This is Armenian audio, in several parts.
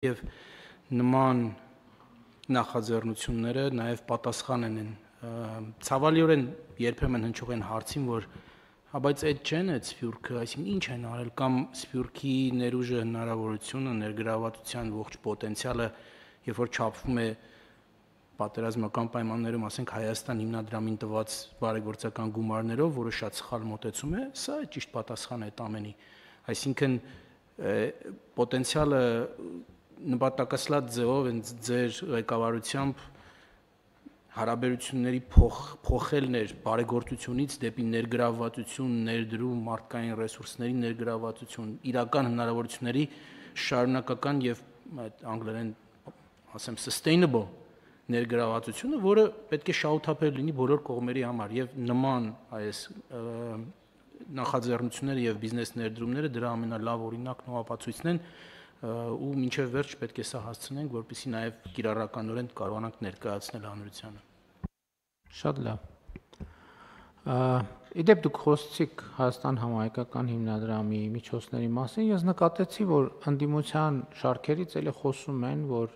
Եվ նման նախաձեռնությունները նաև պատասխան են ցավալիորեն երբեմն հնչող են հարցին, որ բայց այդ չեն այդ սփյուռքը, այսինքն ինչ են արել կամ սփյուռքի ներուժը հնարավորությունը ներգրավվածության ողջ պոտենցիալը, երբ որ չափվում է պատերազմական պայմաններում, ասենք Հայաստան հիմնադրամին տված բարեգործական գումարներով, որը շատ սխալ մոտեցում է, սա է ճիշտ պատասխանը այդ ամենի։ Այսինքն պոտենցիալը նպատակասլաց ձևով ձեր ղեկավարությամբ հարաբերությունների փոխելն էր բարեգործությունից դեպի ներգրավվածություն, ներդրում, մարդկային ռեսուրսների ներգրավվածություն, իրական հնարավորությունների շարունակական եւ անգլերեն ասեմ sustainable ներգրավվածությունը, որը պետք է շահութափեր լինի բոլոր կողմերի համար եւ նման այս նախաձեռնությունները եւ բիզնես ներդրումները դրա ամենալավ օրինակն ու ապացույցն են ու մինչև վերջ պետք է սա հասցնենք, որպեսզի նաև կիրառականորեն կարողանանք ներկայացնել հանրությանը։ Շատ լավ։ Իդեպ դուք խոսեցիք Հայաստան համահայկական հիմնադրամի միջոցների մասին, ես նկատեցի, որ ընդդիմության շարքերից էլի խոսում են, որ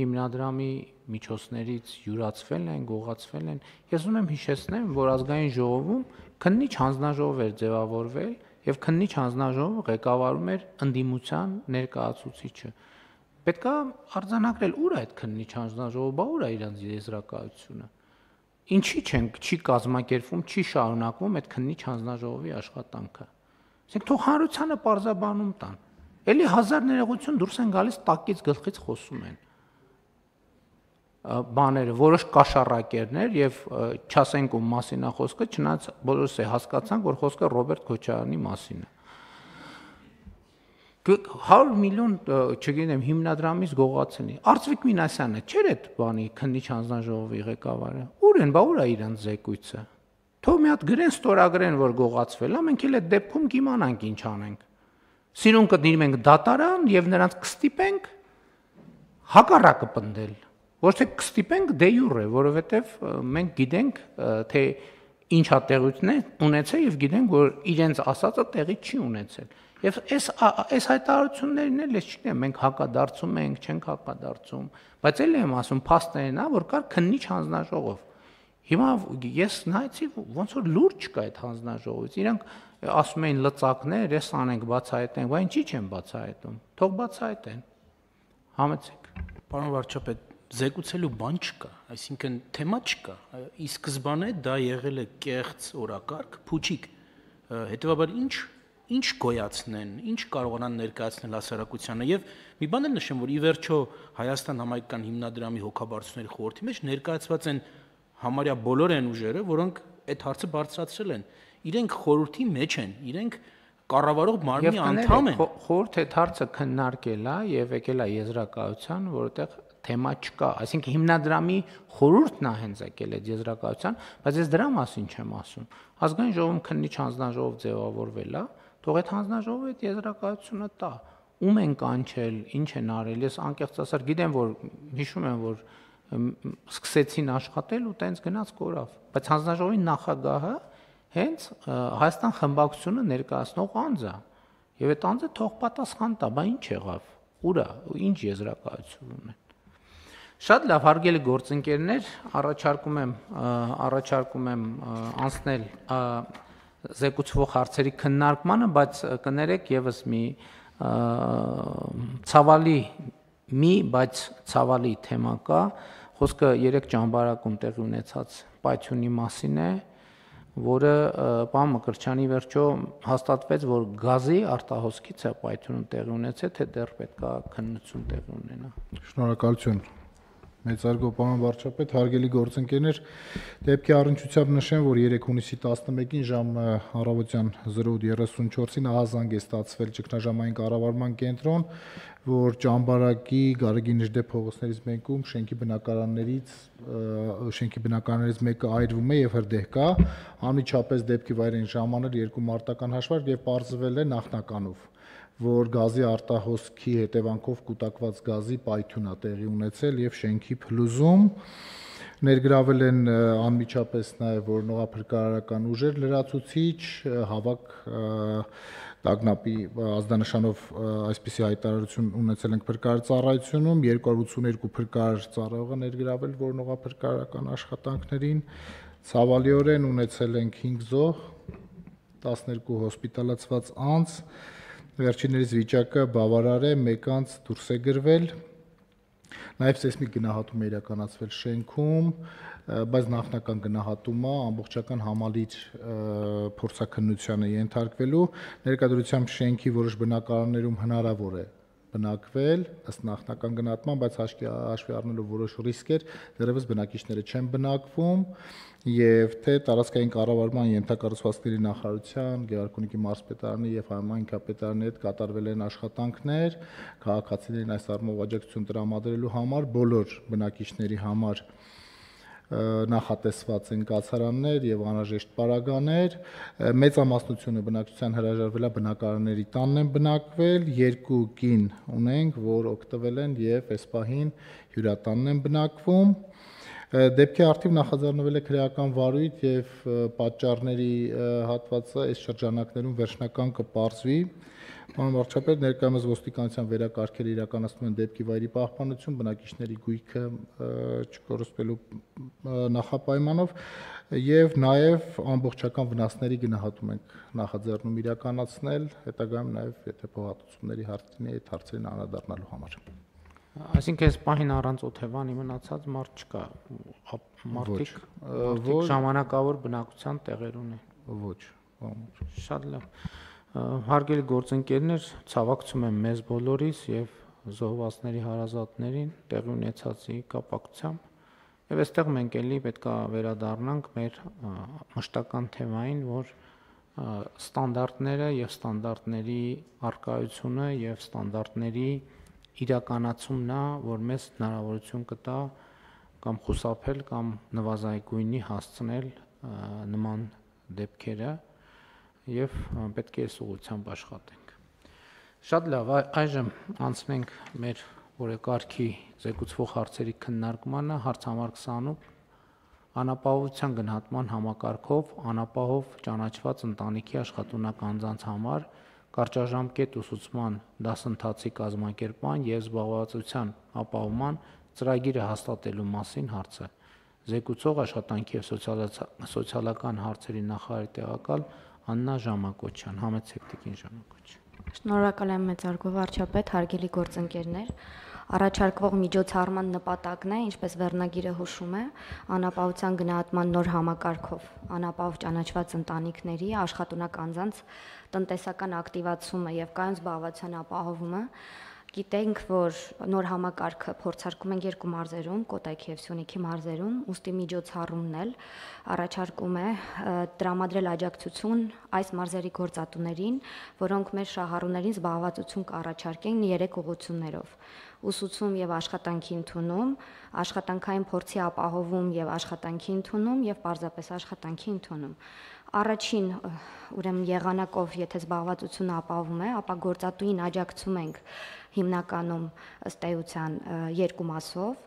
հիմնադրամի միջոցներից յուրացվել են, գողացվել են։ Ես ուզում եմ հիշեցնեմ, որ ազգային ժողովում քննիչ հանձնաժողով էր ձևավորվել եւ քննիչ հանձնաժողովը ղեկավարում էր ընդդիմության ներկայացուցիչը։ Պետք է արձանագրել ուր է այդ քննիչ հանձնաժողովը, բա ուր է իրանց եզրակացությունը։ Ինչի չի կազմակերպվում, չի շարունակվում այդ քննիչ հանձնաժողովի աշխատանքը։ Ասենք թող հանրությանը պարզաբանում տան։ Էլի հազար ներողություն դուրս են գալիս տակից գլխից խոսում են։ Բաները, որոշ կաշառակերներ եւ չասենք ում մասին է խոսքը, չնայած բոլորս է հասկացանք, որ խոսքը Ռոբերտ Քոչարյանի մասին է։ 100 միլիոն, չգիտեմ, հիմնադրամից գողացնի։ Արծվիկ Մինասյանը չէր այդ բանի քննիչ հանձնաժողովի ղեկավարը։ Ուր են, բա ուր է իրանց զեկույցը։ Թող մի հատ գրեն, ստորագրեն, որ գողացվել է, մենք էլ այդ դեպքում կիմանանք ինչ անենք։ Սիրուն կդիմենք դատարան եւ նրանց կստիպենք հակառակը պնդել։ Ոչ թե կստիպենք դե յուրե, որովհետև մենք գիտենք, թե ինչա տեղույթն ունեցել եւ գիտենք, որ իրենց ասածը տեղի չի ունեցել։ Եվ այս հայտարարություններն էլ ես չգիտեմ, մենք հակադարձում ենք, չենք հակադարձում, բայց էլ եմ ասում, փաստերն է, որ կար քննիչ հանձնաժողով։ Հիմա ես նայեցի, ոնց որ լուրջ չկա այդ հանձնաժողովից։ Իրանք ասում էին լծակներ, ես անենք, բացահայտենք, բայց ինչի՞ չեն բացահայտում։ Թող բացահայտեն։ Համեցեք։ Պարոն վարչապետ, զեկուցելու բան չկա, այսինքն թեմա չկա։ Ի սկզբանե դա եղել է կեղծ օրակարգ, փուչիկ։ Հետևաբար ինչ գոյացնեն, ինչ կարողանան ներկայացնել հասարակությանը եւ մի բան էլ նշեմ, որ ի վերջո Հայաստան համայնքական հիմնադրամի հոգաբարձությունների խորհրդի մեջ ներկայացված են համարյա բոլոր այն ուժերը, որոնք այդ հարցը բարձրացրել են։ Իրենք խորհրդի մեջ են, իրենք կառավարող մարմնի անդամ են։ Խորհուրդ այդ հարցը քննարկել է եւ եկել է եզրակացության, որովհետեւ թեմա չկա, այսինքն հիմնադրամի խորհուրդն է հենց եկել այդ եզրակացության, բայց ես դրա մասին չեմ ասում։ Ազգային ժողովում քննիչ հանձնաժողով ձևավորվել է, թող այդ հանձնաժողովը այդ եզրակացությունը տա։ Ում են կանչել, ինչ են արել, ես անկեղծ ասած գիտեմ, որ հիշում եմ, որ սկսեցին աշխատել ու տենց գնաց կորավ, բայց հանձնաժողովի նախագահը հենց Հայաստան խմբակցությունը ներկայացնող անձ է, եւ այդ անձը թող պատասխան տա, բա ինչ եղավ, ուր է, ինչ եզրակացություն ունեն։ Շատ լավ, հարգելի գործընկերներ, առաջարկում եմ անցնել զեկուցվող հարցերի քննարկմանը, բայց կներեք եւս մի ցավալի թեմա կա, խոսքը 3 ճամբարակում տեղի ունեցած պայթյունի մասին է, որը պարոն Մկրտչյանի վերջո հաստատվեց, որ գազի արտահոսքից է պայթյունը տեղի ունեցել, թե դեռ պետք է քննություն տեղի ունենա։ Շնորհակալություն։ Մեծարգո պարոն վարչապետ, հարգելի գործընկերներ, դեպքի առնչությամբ նշեմ, որ 3 հունիսի 11-ին ժամը առավոտյան 0:34-ին ահազանգ է ստացվել ճգնաժամային կառավարման կենտրոն, որ ճամբարակի Գարեգին Նժդե փողոցներից մեկում շենքի բնակարաններից մեկը այրվում է եւ հրդեհ կա, անմիջապես դեպքի վայր են ժամանել 2 մարտական հաշվարկ եւ պարզվել է նախնականով, որ գազի արտահոսքի հետևանքով կուտակված գազի պայթյուն է տեղի ունեցել եւ շենքի փլուզում ներգրավել են անմիջապես նաեւ որոնողափրկարարական ուժեր, լրացուցիչ, հավաք տագնապի ազդանշանով այսպիսի հայտարարություն ունեցել ենք փրկարար ծառայությունում, 282 փրկարար ծառայողը ներգրավել որոնողափրկարարական աշխատանքներին, ցավալիորեն ունեցել ենք 5 զոհ, 12 հոսպիտալացված անձ, վերջիններիս վիճակը բավարար է, 1 անձ դուրս է գրվել, նաև սեյսմիկ գնահատում է իրականացվել շենքում, բայց նախնական գնահատումը ամբողջական համալիր փորձաքննությանը ենթարկվելու, ներկայությամբ շենքի որոշ բնակարաններում հնարավոր է բնակվել ըստ նախնական գնահատման, բայց հաշվի առնելով որոշ ռիսկեր, դեռևս բնակիչները չեն բնակվում, եւ թե տարածքային կառավարման ենթակառուցվածքների նախարարության, Գեղարքունիքի մարզպետարանի եւ Հայաստանի ինքնապետարանի հետ կատարվել են աշխատանքներ, քաղաքացիներին այս առումով աջակցություն տրամադրելու համար, բոլոր բնակիչների համար նախատեսված են կացարաններ եւ անհրաժեշտ պարագաներ, մեծամասնությունը բնակչության հրաժարվել է բնակարանների տանն են բնակվել, 2 կին ունենք, որ օգտվել են եւ այս պահին հյուրատանն են բնակվում։ Դեպքի արդիվ նախաձեռնվել է քրեական վարույթ եւ պատճառների հատվածը այս շրջանակներում վերջնական կպարզվի։ Պարոն վարչապետ, ներկայումս ոստիկանության վերակարգերը իրականացնում են դեպքի վայրի պահպանություն, բնակիչների գույքը չկորսնվելու նախապայմանով եւ նաեւ ամբողջական վնասների գնահատում ենք նախաձեռնում իրականացնել, հետագայում նաեւ եթե փոխհատուցումների հարց լինի, այդ հարցերին անդրադառնալու համար։ Այսինքն այս պահին առանց Օթևանի մնացած մարդ չկա, մարդիկ ժամանակավոր բնակության տեղեր ունեն։ Ոչ։ Շատ լավ։ Հարգելի գործընկերներ, ցավակցում եմ մեզ բոլորիս եւ զոհվածների հարազատներին տեղի ունեցածի կապակցությամբ։ Եվ այստեղ մենք էլի պետք է վերադառնանք մեր մշտական թեմային, որ ստանդարտները եւ ստանդարտների արկայությունը եւ ստանդարտների իրականացումն է, որ մեզ հնարավորություն կտա կամ խուսափել կամ նվազագույնի հասցնել նման դեպքերը եւ պետք է այս ուղղությամբ աշխատենք։ Շատ լավ, այժմ անցնենք մեր օրեկարգի զեկուցվող հարցերի քննարկմանը, հարց համար 28 անապահովության գնահատման համակարգով անապահով ճանաչված ընտանիքի աշխատունակ անձանց համար կարճաժամկետ ուսուցման դասընթացի կազմակերպման եւ զբաղվածության ապահովման ծրագիրը հաստատելու մասին հարցը։ Զեկուցող աշխատանքի եւ սոցիալական հարցերի նախարարի տեղակալ Աննա Ժամակոչյան, համեցեք տիկին Ժամակոչյան։ Շնորհակալ եմ մեծարգո վարչապետ, հարգելի գործընկերներ։ Առաջարկվող միջոցառման նպատակն է, ինչպես վերնագիրը հուշում է, անապահովության գնահատման նոր համակարգով անապահով ճանաչված ընտանիքների աշխատունակ անձանց տնտեսական ակտիվացումը եւ կայուն զբաղվածության ապահովումը։ Գիտենք, որ նոր համակարգը փորձարկում են 2 մարզերում, Կոտայքի եւ Սյունիքի մարզերում, ուստի միջոցառումն էլ առաջարկում է տրամադրել աջակցություն այս մարզերի գործատուներին, որոնք մեր շահառուներին զբաղվածություն կառաջարկեն 3 ուղղություններով. ուսուցում եւ աշխատանքի ընդունում, աշխատանքային փորձի ապահովում եւ աշխատանքի ընդունում եւ պարզապես աշխատանքի ընդունում։ Առաջին ուրեմն եղանակով, եթե զբաղվածությունը ապահովում է, ապա գործատուին աջակցում ենք հիմնականում ըստ էության 2 մասով,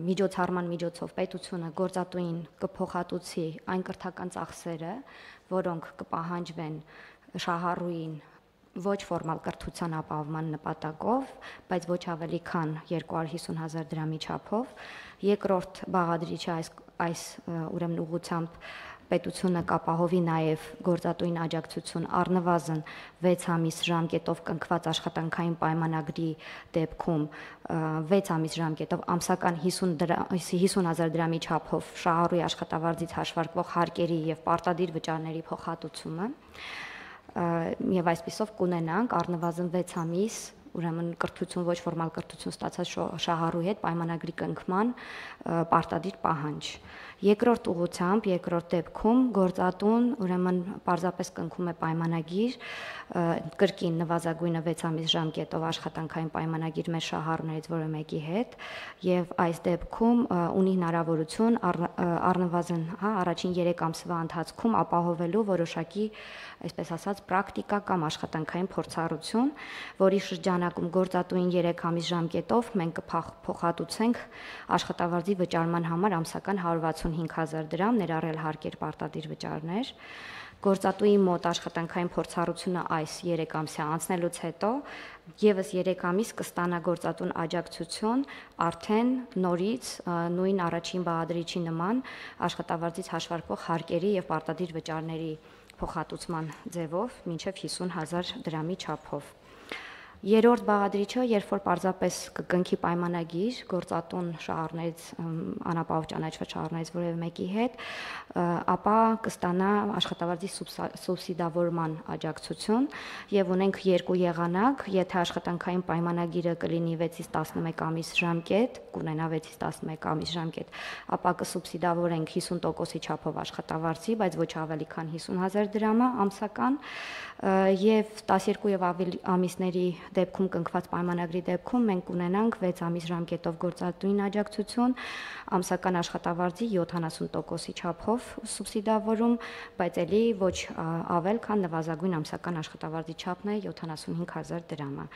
միջոցառման միջոցով պետությունը գործատուին կփոխհատուցի այն կրթական ծախսերը, որոնք կպահանջվեն շահառուին ոչ ֆորմալ կրթության ապահովման նպատակով, բայց ոչ ավելի քան 250,000 դրամի չափով։ Երկրորդ բաղադրիչը այս ուրեմն ուղղությամբ պետությունը կապահովի նաև գործատուին աջակցություն առնվազն 6 ամիս ժամկետով կնքված աշխատանքային պայմանագրի դեպքում 6 ամիս ժամկետով ամսական 50,000 դրամի չափով շահառուի աշխատավարձից հաշվարկվող հարկերի եւ պարտադիր վճարների փոխհատուցումը եւ այսպիսով կունենանք առնվազն 6 ամիս ուրեմն կրթություն ոչ ֆորմալ կրթություն ստացած շահառուի հետ պայմանագրի կնքման պարտադիր պահանջ։ Երկրորդ ուղղությամբ, երկրորդ դեպքում գործատուն ուրեմն պարզապես կնքում է պայմանագիր, կրկին նվազագույնը 6 ամիս ժամկետով աշխատանքային պայմանագիր մեր շահառուներից որը մեկի հետ եւ այս դեպքում ունի հնարավորություն առնվազն առաջին 3 ամսվա ընթացքում ապահովելու որոշակի, այսպես ասած, պրակտիկա կամ աշխատանքային փորձառություն, որի շրջանակում գործատուին 3 ամիս ժամկետով մենք կփոխհատուցենք աշխատավարձի վճարման համար ամսական 165,000 դրամ, ներառել հարկեր, պարտադիր վճարներ։ Գործատուի մոտ աշխատանքային փորձառությունը այս 3 ամսյա անցնելուց հետո եւս 3 ամիս կստանա գործատուն աջակցություն արդեն նորից նույն առաջին բաղադրիչի նման աշխատավարձից հաշվարկվող հարկերի եւ պարտադիր վճարների փոխհատուցման ձևով մինչեւ 50,000 դրամի չափով։ Երրորդ բաղադրիչը, երբ որ պարզապես կկնքի պայմանագիր գործատուն շահառներից, անապահով ճանաչված շահառներից որևէ մեկի հետ, ապա կստանա աշխատավարձի սուբսիդավորման աջակցություն եւ ունենք 2 եղանակ, եթե աշխատանքային պայմանագիրը կլինի 6-ից 11 ամիս ժամկետ, կունենա 6-ից 11 ամիս ժամկետ, ապա կսուբսիդավորենք 50%-ի չափով աշխատավարձի, բայց ոչ ավելի քան 50,000 դրամը ամսական, եւ 12 եւ ավելի ամիսների դեպքում կնքված պայմանագրի դեպքում մենք կունենանք 6 ամիս ժամկետով գործատուին աջակցություն, ամսական աշխատավարձի 70%-ի չափով սուբսիդավորում, բայց ելի ոչ ավել, քան նվազագույն ամսական աշխատավարձի չափն է 75,000 դրամը։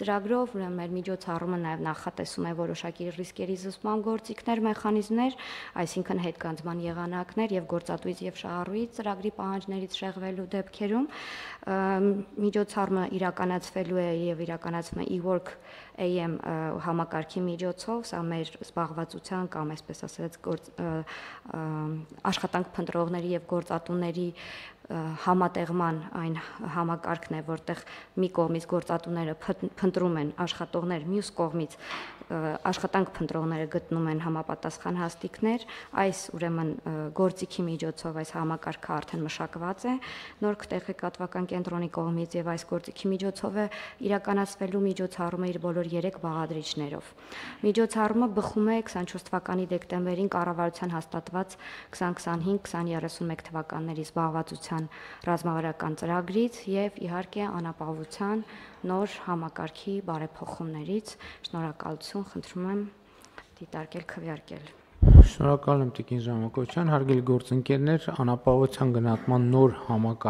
Ծրագրով ուրեմն մեր միջոցառումը նաեւ նախատեսում է որոշակի ռիսկերի զսպման գործիքներ, մեխանիզմներ, այսինքն հետգանձման եղանակներ եւ գործատուից եւ շահառուից ծրագրի պահանջներից շեղվելու դեպքերում միջոցառումը իրականացվելու է եւ իրականացվում է e-work AM համակարգի միջոցով, սա մեր զբաղվածության կամ այսպես ասած աշխատանք փնտրողների եւ գործատուների համատեղման այն համակարգն է, որտեղ մի կողմից գործատուները փնտրում են աշխատողներ, մյուս կողմից աշխատանք փնտրողները գտնում են համապատասխան հաստիկներ, այս ուրեմն գործիքի միջոցով այս համակարգը արդեն մշակված է նոր տեղեկատվական կենտրոնի կողմից եւ այս գործիքի միջոցով է իրականացվելու միջոցառումը իր բոլոր 3 բաղադրիչներով։ Միջոցառումը բխում է 24 թվականի դեկտեմբերին կառավարության հաստատված 2025-2031 թվականների զբաղվածության ռազմավարական ծրագրից եւ իհարկե անապահովության նոր համակարգի բարեփոխումներից։ Շնորհակալություն, խնդրում եմ դիտարկել, քվեարկել։ Շնորհակալ եմ Տիկին Ժամակոչյան, հարգելի գործընկերներ, անապահովության գնահատման նոր համակարգ